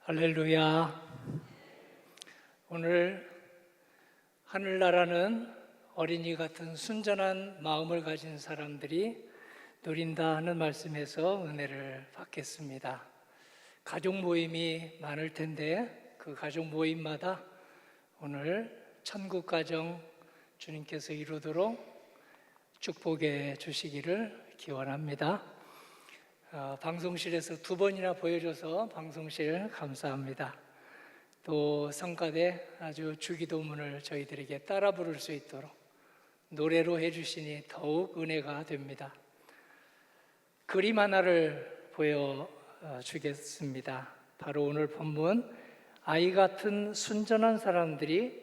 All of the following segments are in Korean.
할렐루야. 오늘 하늘나라는 어린이 같은 순전한 마음을 가진 사람들이 누린다 하는 말씀에서 은혜를 받겠습니다. 가족 모임이 많을 텐데 그 가족 모임마다 오늘 천국 가정 주님께서 이루도록 축복해 주시기를 기원합니다. 방송실에서 2번이나 보여줘서 방송실 감사합니다. 또 성가대 아주 주기도문을 저희들에게 따라 부를 수 있도록 노래로 해주시니 더욱 은혜가 됩니다. 그림 하나를 보여주겠습니다. 바로 오늘 본문 아이 같은 순전한 사람들이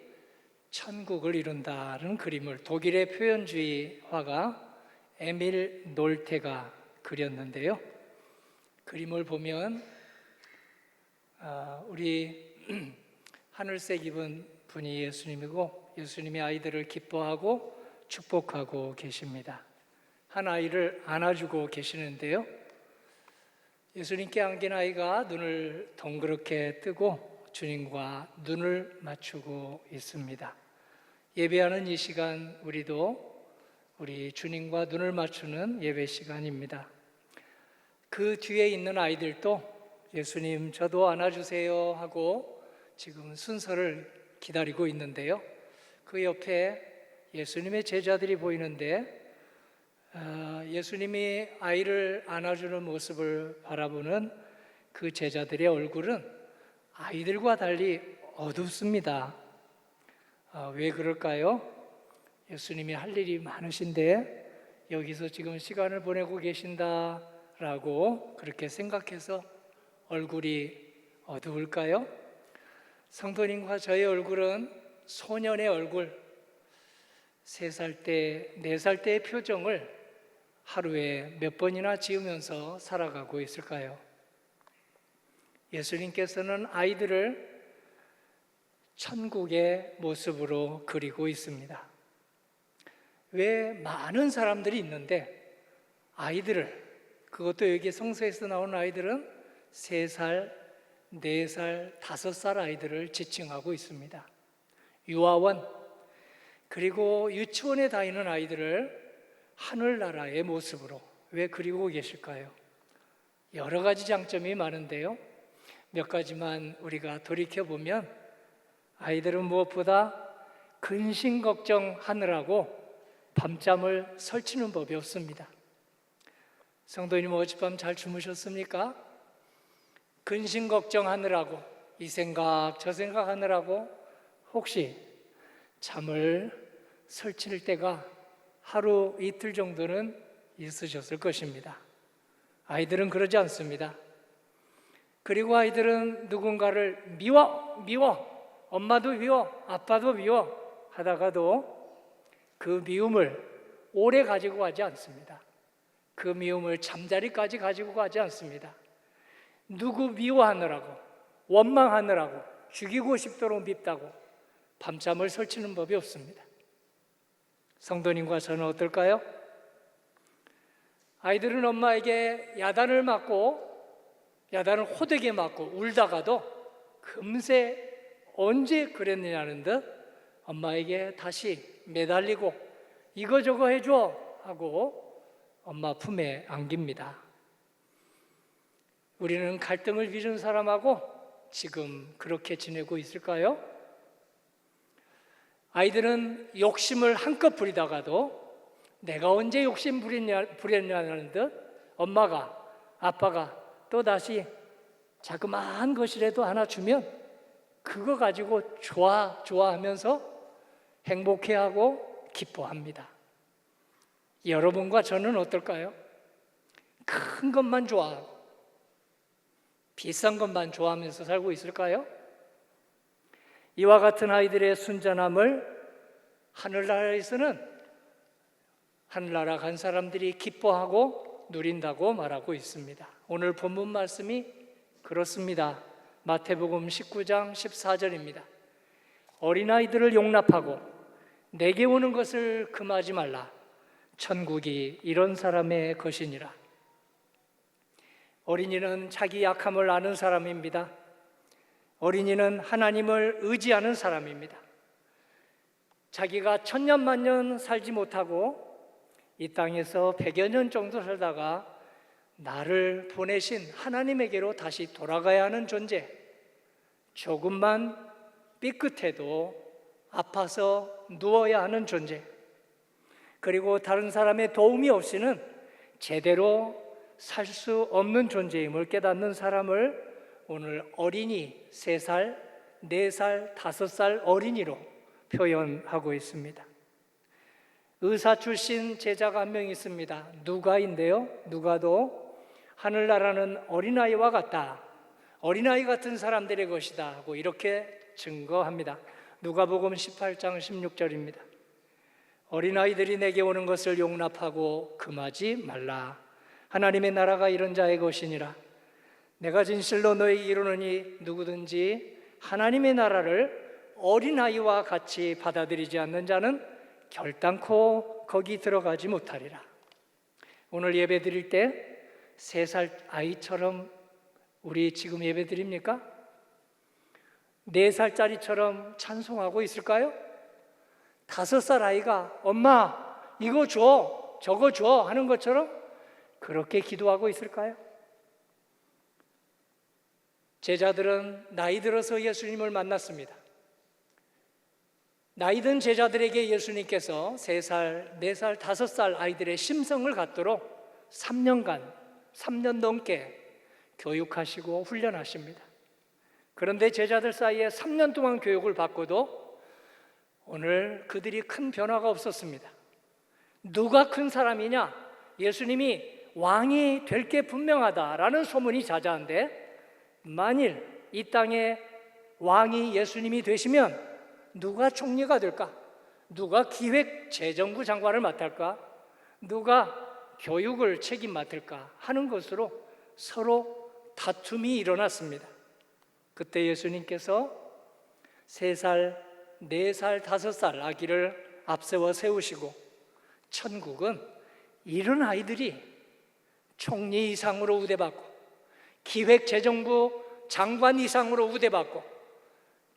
천국을 이룬다는 그림을 독일의 표현주의 화가 에밀 놀테가 그렸는데요. 그림을 보면 우리 하늘색 입은 분이 예수님이고 예수님이 아이들을 기뻐하고 축복하고 계십니다. 한 아이를 안아주고 계시는데요. 예수님께 안긴 아이가 눈을 동그랗게 뜨고 주님과 눈을 맞추고 있습니다. 예배하는 이 시간 우리도 우리 주님과 눈을 맞추는 예배 시간입니다. 그 뒤에 있는 아이들도 예수님 저도 안아주세요 하고 지금 순서를 기다리고 있는데요. 그 옆에 예수님의 제자들이 보이는데 예수님이 아이를 안아주는 모습을 바라보는 그 제자들의 얼굴은 아이들과 달리 어둡습니다. 왜 그럴까요? 예수님이 할 일이 많으신데 여기서 지금 시간을 보내고 계신다 라고 그렇게 생각해서 얼굴이 어두울까요? 성도님과 저의 얼굴은 소년의 얼굴, 3살 때, 4살 때의 표정을 하루에 몇 번이나 지으면서 살아가고 있을까요? 예수님께서는 아이들을 천국의 모습으로 그리고 있습니다. 왜 많은 사람들이 있는데 아이들을, 그것도 여기 성서에서 나오는 아이들은 3살, 4살, 5살 아이들을 지칭하고 있습니다. 유아원, 그리고 유치원에 다니는 아이들을 하늘나라의 모습으로 왜 그리고 계실까요? 여러 가지 장점이 많은데요. 몇 가지만 우리가 돌이켜보면 아이들은 무엇보다 근심 걱정하느라고 밤잠을 설치는 법이 없습니다. 성도님 어젯밤 잘 주무셨습니까? 근심 걱정하느라고 이 생각 저 생각 하느라고 혹시 잠을 설칠 때가 하루 이틀 정도는 있으셨을 것입니다. 아이들은 그러지 않습니다. 그리고 아이들은 누군가를 미워 엄마도 미워 아빠도 미워 하다가도 그 미움을 오래 가지고 가지 않습니다. 그 미움을 잠자리까지 가지고 가지 않습니다. 누구 미워하느라고 원망하느라고 죽이고 싶도록 밉다고 밤잠을 설치는 법이 없습니다. 성도님과 저는 어떨까요? 아이들은 엄마에게 야단을 호되게 맞고 울다가도 금세 언제 그랬느냐는 듯 엄마에게 다시 매달리고 이거저거 해줘 하고 엄마 품에 안깁니다. 우리는 갈등을 빚은 사람하고 지금 그렇게 지내고 있을까요? 아이들은 욕심을 한껏 부리다가도 내가 언제 욕심 부렸냐는 듯 엄마가 아빠가 또다시 자그마한 것이라도 하나 주면 그거 가지고 좋아하면서 행복해하고 기뻐합니다. 여러분과 저는 어떨까요? 큰 것만 좋아하고 비싼 것만 좋아하면서 살고 있을까요? 이와 같은 아이들의 순전함을 하늘나라 간 사람들이 기뻐하고 누린다고 말하고 있습니다. 오늘 본문 말씀이 그렇습니다. 마태복음 19장 14절입니다. 어린아이들을 용납하고 내게 오는 것을 금하지 말라. 천국이 이런 사람의 것이니라. 어린이는 자기 약함을 아는 사람입니다. 어린이는 하나님을 의지하는 사람입니다. 자기가 천년만년 살지 못하고 이 땅에서 100여 년 정도 살다가 나를 보내신 하나님에게로 다시 돌아가야 하는 존재, 조금만 삐끗해도 아파서 누워야 하는 존재, 그리고 다른 사람의 도움이 없이는 제대로 살 수 없는 존재임을 깨닫는 사람을 오늘 어린이 3살, 4살, 5살 어린이로 표현하고 있습니다. 의사 출신 제자가 한 명 있습니다. 누가인데요. 누가도 하늘나라는 어린아이와 같다, 어린아이 같은 사람들의 것이다 하고 이렇게 증거합니다. 누가복음 18장 16절입니다. 어린아이들이 내게 오는 것을 용납하고 금하지 말라. 하나님의 나라가 이런 자의 것이니라. 내가 진실로 너희에게 이르노니 누구든지 하나님의 나라를 어린아이와 같이 받아들이지 않는 자는 결단코 거기 들어가지 못하리라. 오늘 예배 드릴 때 3살 아이처럼 우리 지금 예배 드립니까? 4살짜리처럼 찬송하고 있을까요? 5살 아이가 엄마 이거 줘, 저거 줘 하는 것처럼 그렇게 기도하고 있을까요? 제자들은 나이 들어서 예수님을 만났습니다. 나이 든 제자들에게 예수님께서 3살, 4살, 5살 아이들의 심성을 갖도록 3년 넘게 교육하시고 훈련하십니다. 그런데 제자들 사이에 3년 동안 교육을 받고도 오늘 그들이 큰 변화가 없었습니다. 누가 큰 사람이냐? 예수님이 왕이 될 게 분명하다라는 소문이 자자한데, 만일 이 땅에 왕이 예수님이 되시면 누가 총리가 될까? 누가 기획재정부 장관을 맡을까? 누가 교육을 책임 맡을까? 하는 것으로 서로 다툼이 일어났습니다. 그때 예수님께서 3살, 4살, 5살 아기를 앞세워 세우시고 천국은 이런 아이들이 총리 이상으로 우대받고 기획재정부 장관 이상으로 우대받고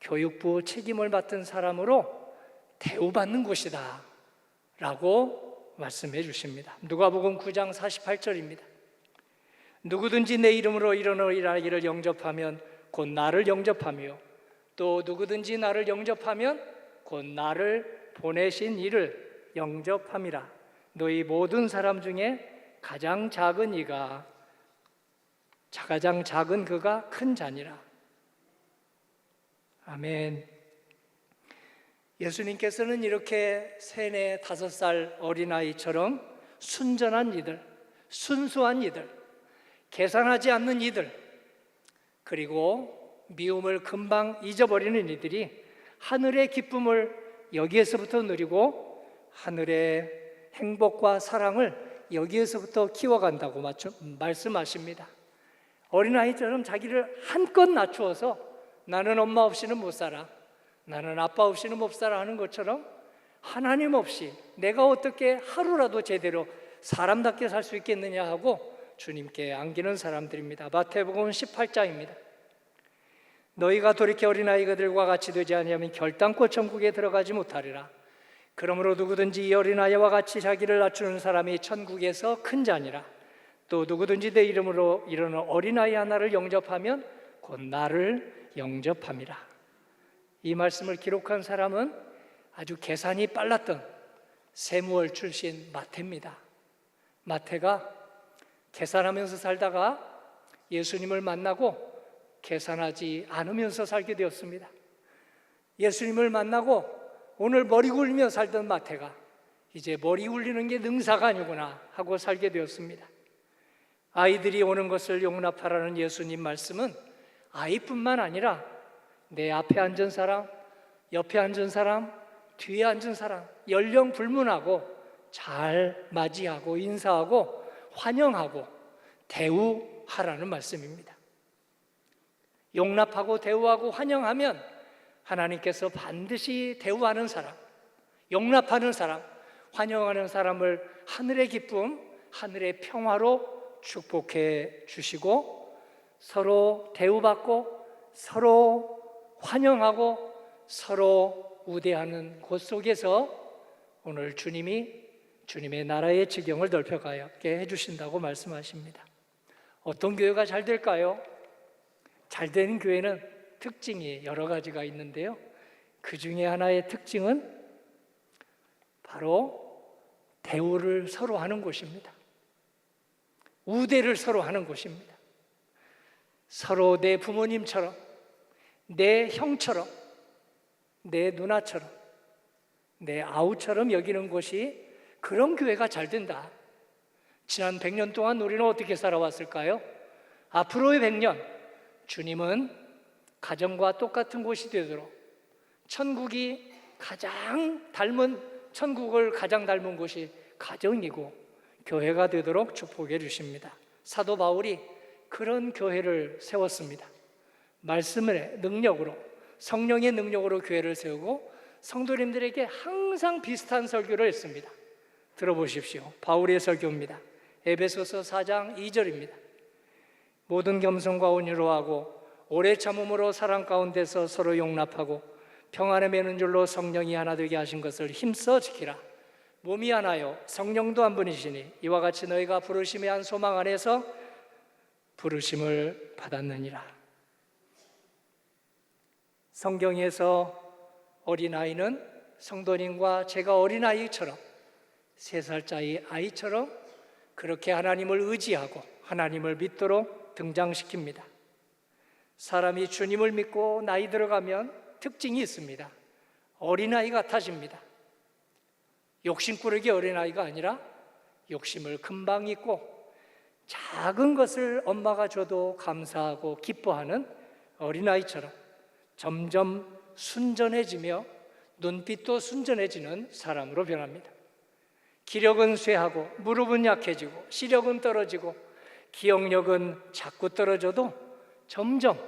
교육부 책임을 맡은 사람으로 대우받는 곳이다 라고 말씀해 주십니다. 누가복음 9장 48절입니다. 누구든지 내 이름으로 일어나기를 영접하면 곧 나를 영접하며 또 누구든지 나를 영접하면 곧 나를 보내신 이를 영접함이라. 너희 모든 사람 중에 가장 작은 이가 가장 작은 그가 큰 자니라. 아멘. 예수님께서는 이렇게 3, 4, 5살 어린아이처럼 순전한 이들, 순수한 이들, 계산하지 않는 이들, 그리고 미움을 금방 잊어버리는 이들이 하늘의 기쁨을 여기에서부터 누리고 하늘의 행복과 사랑을 여기에서부터 키워간다고 말씀하십니다. 어린아이처럼 자기를 한껏 낮추어서 나는 엄마 없이는 못 살아, 나는 아빠 없이는 못 살아 하는 것처럼 하나님 없이 내가 어떻게 하루라도 제대로 사람답게 살 수 있겠느냐 하고 주님께 안기는 사람들입니다. 마태복음 18장입니다. 너희가 돌이켜 어린아이들과 같이 되지 아니하면 결단코 천국에 들어가지 못하리라. 그러므로 누구든지 이 어린아이와 같이 자기를 낮추는 사람이 천국에서 큰 자니라. 또 누구든지 내 이름으로 이르는 어린아이 하나를 영접하면 곧 나를 영접함이라. 이 말씀을 기록한 사람은 아주 계산이 빨랐던 세무월 출신 마태입니다. 마태가 계산하면서 살다가 예수님을 만나고 계산하지 않으면서 살게 되었습니다. 예수님을 만나고 오늘 머리 굴리며 살던 마태가 이제 머리 굴리는 게 능사가 아니구나 하고 살게 되었습니다. 아이들이 오는 것을 용납하라는 예수님 말씀은 아이뿐만 아니라 내 앞에 앉은 사람, 옆에 앉은 사람, 뒤에 앉은 사람 연령 불문하고 잘 맞이하고 인사하고 환영하고 대우하라는 말씀입니다. 용납하고 대우하고 환영하면 하나님께서 반드시 대우하는 사람, 용납하는 사람, 환영하는 사람을 하늘의 기쁨, 하늘의 평화로 축복해 주시고 서로 대우받고 서로 환영하고 서로 우대하는 곳 속에서 오늘 주님의 나라의 지경을 넓혀가게 해주신다고 말씀하십니다. 어떤 교회가 잘 될까요? 잘 되는 교회는 특징이 여러 가지가 있는데요. 그 중에 하나의 특징은 바로 대우를 서로 하는 곳입니다. 우대를 서로 하는 곳입니다. 서로 내 부모님처럼, 내 형처럼, 내 누나처럼, 내 아우처럼 여기는 곳이, 그런 교회가 잘 된다. 지난 100년 동안 우리는 어떻게 살아왔을까요? 앞으로의 100년, 주님은 가정과 똑같은 곳이 되도록, 천국을 가장 닮은 곳이 가정이고 교회가 되도록 축복해 주십니다. 사도 바울이 그런 교회를 세웠습니다. 말씀의 능력으로, 성령의 능력으로 교회를 세우고 성도님들에게 항상 비슷한 설교를 했습니다. 들어보십시오. 바울의 설교입니다. 에베소서 4장 2절입니다. 모든 겸손과 온유로 하고 오래 참음으로 사랑 가운데서 서로 용납하고 평안에 매는 줄로 성령이 하나 되게 하신 것을 힘써 지키라. 몸이 하나요 성령도 한 분이시니 이와 같이 너희가 부르심의 한 소망 안에서 부르심을 받았느니라. 성경에서 어린아이는 성도님과 제가 어린아이처럼, 3살짜리 아이처럼 그렇게 하나님을 의지하고 하나님을 믿도록 등장시킵니다. 사람이 주님을 믿고 나이 들어가면 특징이 있습니다. 어린아이 같아집니다. 욕심꾸러기 어린아이가 아니라 욕심을 금방 잊고 작은 것을 엄마가 줘도 감사하고 기뻐하는 어린아이처럼 점점 순전해지며 눈빛도 순전해지는 사람으로 변합니다. 기력은 쇠하고 무릎은 약해지고 시력은 떨어지고 기억력은 자꾸 떨어져도 점점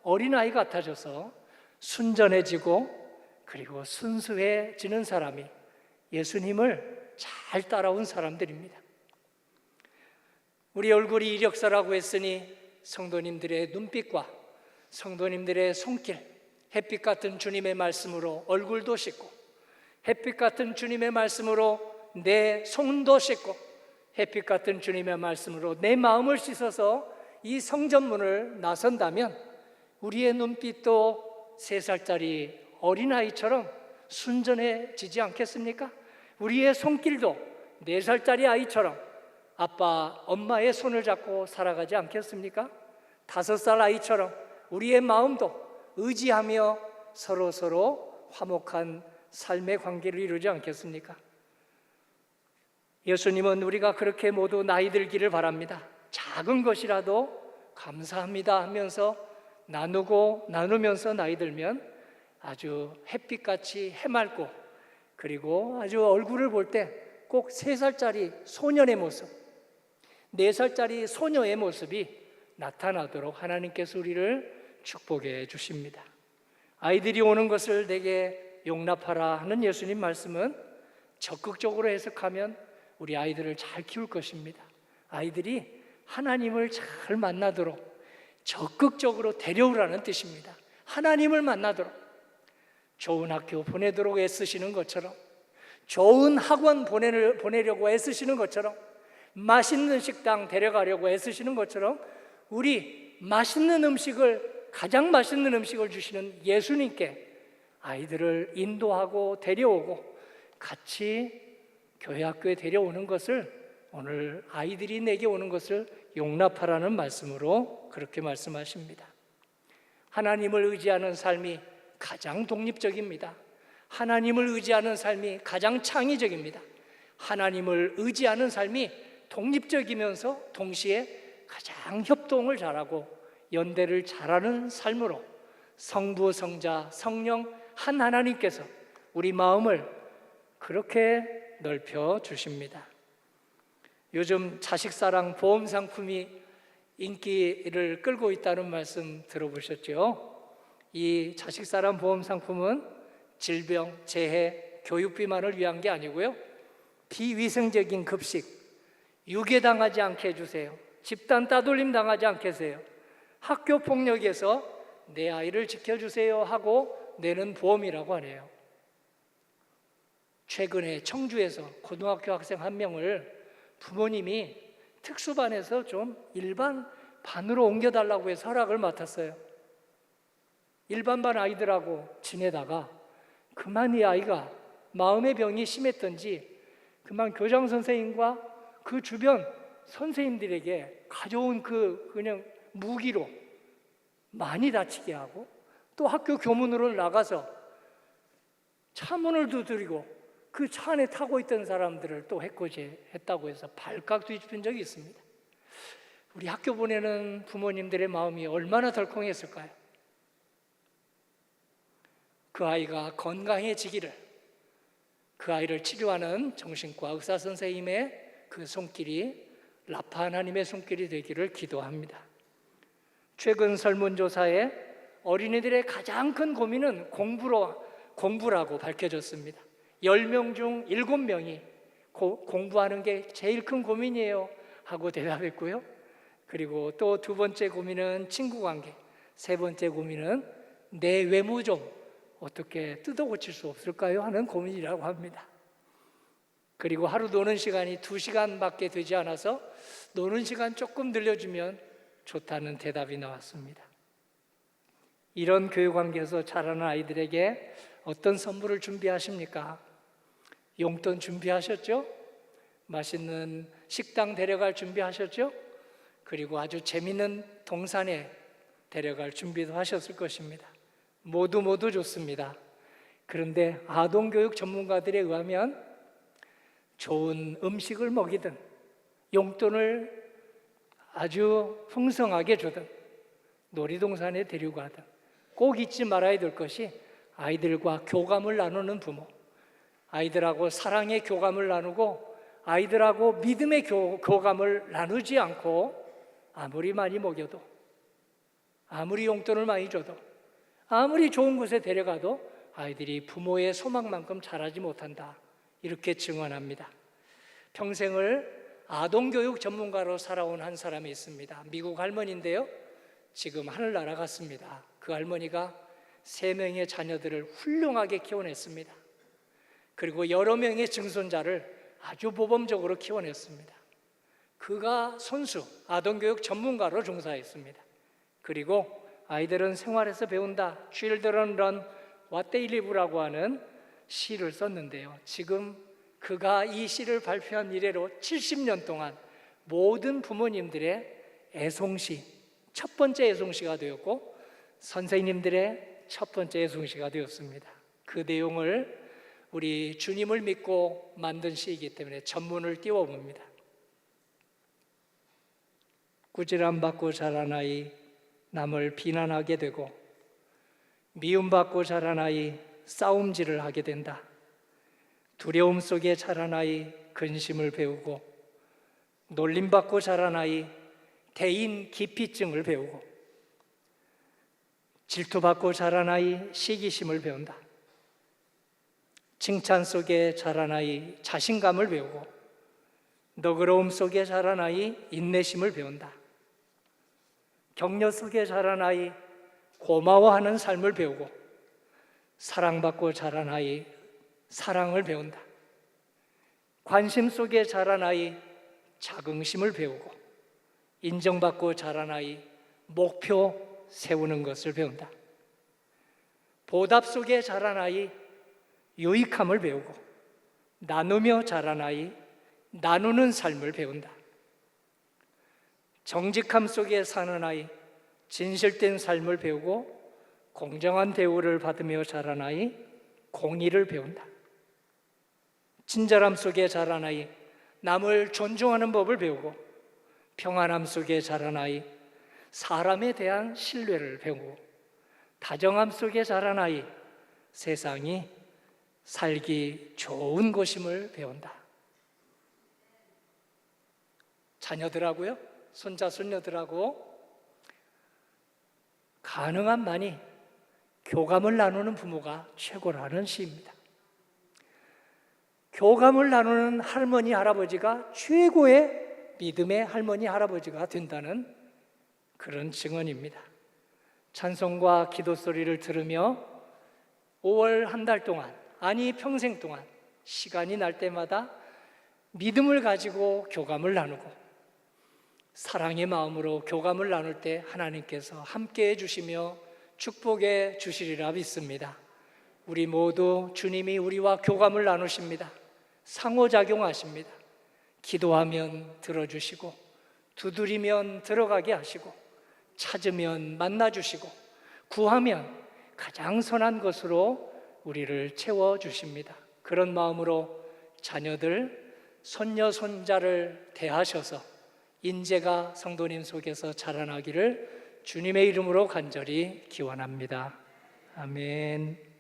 어린아이 같아져서 순전해지고 그리고 순수해지는 사람이 예수님을 잘 따라온 사람들입니다. 우리 얼굴이 이력서라고 했으니 성도님들의 눈빛과 성도님들의 손길, 햇빛 같은 주님의 말씀으로 얼굴도 씻고, 햇빛 같은 주님의 말씀으로 내 손도 씻고, 햇빛 같은 주님의 말씀으로 내 마음을 씻어서 이 성전문을 나선다면 우리의 눈빛도 3살짜리 어린아이처럼 순전해지지 않겠습니까? 우리의 손길도 4살짜리 아이처럼 아빠, 엄마의 손을 잡고 살아가지 않겠습니까? 5살 아이처럼 우리의 마음도 의지하며 서로 화목한 삶의 관계를 이루지 않겠습니까? 예수님은 우리가 그렇게 모두 나이 들기를 바랍니다. 작은 것이라도 감사합니다 하면서 나누면서 나이 들면 아주 햇빛같이 해맑고, 그리고 아주 얼굴을 볼 때 꼭 3살짜리 소년의 모습, 4살짜리 소녀의 모습이 나타나도록 하나님께서 우리를 축복해 주십니다. 아이들이 오는 것을 내게 용납하라 하는 예수님 말씀은 적극적으로 해석하면 우리 아이들을 잘 키울 것입니다. 아이들이 하나님을 잘 만나도록 적극적으로 데려오라는 뜻입니다. 하나님을 만나도록, 좋은 학교 보내도록 애쓰시는 것처럼, 좋은 학원 보내려고 애쓰시는 것처럼, 맛있는 식당 데려가려고 애쓰시는 것처럼 우리 가장 맛있는 음식을 주시는 예수님께 아이들을 인도하고 데려오고 같이 교회 학교에 데려오는 것을, 오늘 아이들이 내게 오는 것을 용납하라는 말씀으로 그렇게 말씀하십니다. 하나님을 의지하는 삶이 가장 독립적입니다. 하나님을 의지하는 삶이 가장 창의적입니다. 하나님을 의지하는 삶이 독립적이면서 동시에 가장 협동을 잘하고 연대를 잘하는 삶으로 성부, 성자, 성령 한 하나님께서 우리 마음을 그렇게 넓혀 주십니다. 요즘 자식사랑 보험 상품이 인기를 끌고 있다는 말씀 들어보셨죠? 이 자식사랑 보험 상품은 질병, 재해, 교육비만을 위한 게 아니고요, 비위생적인 급식, 유괴당하지 않게 해주세요. 집단 따돌림 당하지 않게 해주세요. 학교 폭력에서 내 아이를 지켜주세요 하고 내는 보험이라고 하네요. 최근에 청주에서 고등학교 학생 한 명을 부모님이 특수반에서 좀 일반 반으로 옮겨달라고 해서 허락을 맡았어요. 일반반 아이들하고 지내다가 그만 이 아이가 마음의 병이 심했던지 그만 교장 선생님과 그 주변 선생님들에게 가져온 그냥 무기로 많이 다치게 하고, 또 학교 교문으로 나가서 차 문을 두드리고 그 차 안에 타고 있던 사람들을 또 해코지했다고 해서 발칵 뒤집힌 적이 있습니다. 우리 학교 보내는 부모님들의 마음이 얼마나 덜컹했을까요? 그 아이가 건강해지기를, 그 아이를 치료하는 정신과 의사 선생님의 그 손길이 라파 하나님의 손길이 되기를 기도합니다. 최근 설문조사에 어린이들의 가장 큰 고민은 공부라고 밝혀졌습니다. 10명 중 7명이 공부하는 게 제일 큰 고민이에요 하고 대답했고요. 그리고 또 두 번째 고민은 친구관계, 세 번째 고민은 내 외모 좀 어떻게 뜯어 고칠 수 없을까요? 하는 고민이라고 합니다. 그리고 하루 노는 시간이 2시간밖에 되지 않아서 노는 시간 조금 늘려주면 좋다는 대답이 나왔습니다. 이런 교육환경에서 자라는 아이들에게 어떤 선물을 준비하십니까? 용돈 준비하셨죠? 맛있는 식당 데려갈 준비하셨죠? 그리고 아주 재미있는 동산에 데려갈 준비도 하셨을 것입니다. 모두 좋습니다. 그런데 아동교육 전문가들에 의하면 좋은 음식을 먹이든 용돈을 아주 풍성하게 주든 놀이동산에 데리고 가든 꼭 잊지 말아야 될 것이 아이들과 교감을 나누는 부모, 아이들하고 사랑의 교감을 나누고 아이들하고 믿음의 교감을 나누지 않고 아무리 많이 먹여도, 아무리 용돈을 많이 줘도, 아무리 좋은 곳에 데려가도 아이들이 부모의 소망만큼 자라지 못한다, 이렇게 증언합니다. 평생을 아동교육 전문가로 살아온 한 사람이 있습니다. 미국 할머니인데요, 지금 하늘나라 갔습니다. 그 할머니가 3명의 자녀들을 훌륭하게 키워냈습니다. 그리고 여러 명의 증손자를 아주 모범적으로 키워냈습니다. 그가 선수, 아동교육 전문가로 종사했습니다. 그리고 아이들은 생활에서 배운다, Children Learn What They Live라고 하는 시를 썼는데요, 지금 그가 이 시를 발표한 이래로 70년 동안 모든 부모님들의 애송시, 첫 번째 애송시가 되었고 선생님들의 첫 번째 애송시가 되었습니다. 그 내용을 우리 주님을 믿고 만든 시이기 때문에 전문을 띄워봅니다. 꾸지람받고 자란 아이 남을 비난하게 되고, 미움받고 자란 아이 싸움질을 하게 된다. 두려움 속에 자란 아이 근심을 배우고, 놀림받고 자란 아이 대인 기피증을 배우고, 질투받고 자란 아이 시기심을 배운다. 칭찬 속에 자란 아이 자신감을 배우고, 너그러움 속에 자란 아이 인내심을 배운다. 격려 속에 자란 아이 고마워하는 삶을 배우고, 사랑받고 자란 아이 사랑을 배운다. 관심 속에 자란 아이 자긍심을 배우고, 인정받고 자란 아이 목표 세우는 것을 배운다. 보답 속에 자란 아이 유익함을 배우고, 나누며 자란 아이 나누는 삶을 배운다. 정직함 속에 사는 아이 진실된 삶을 배우고, 공정한 대우를 받으며 자란 아이 공의를 배운다. 친절함 속에 자란 아이 남을 존중하는 법을 배우고, 평안함 속에 자란 아이 사람에 대한 신뢰를 배우고, 다정함 속에 자란 아이 세상이 살기 좋은 곳임을 배운다. 자녀들하고요, 손자 손녀들하고 가능한 많이 교감을 나누는 부모가 최고라는 시입니다. 교감을 나누는 할머니 할아버지가 최고의 믿음의 할머니 할아버지가 된다는 그런 증언입니다. 찬송과 기도 소리를 들으며 5월 한 달 동안, 아니 평생 동안 시간이 날 때마다 믿음을 가지고 교감을 나누고 사랑의 마음으로 교감을 나눌 때 하나님께서 함께해 주시며 축복해 주시리라 믿습니다. 우리 모두 주님이 우리와 교감을 나누십니다. 상호작용하십니다. 기도하면 들어주시고 두드리면 들어가게 하시고 찾으면 만나주시고 구하면 가장 선한 것으로 우리를 채워주십니다. 그런 마음으로 자녀들, 손녀, 손자를 대하셔서 인재가 성도님 속에서 자라나기를 주님의 이름으로 간절히 기원합니다. 아멘.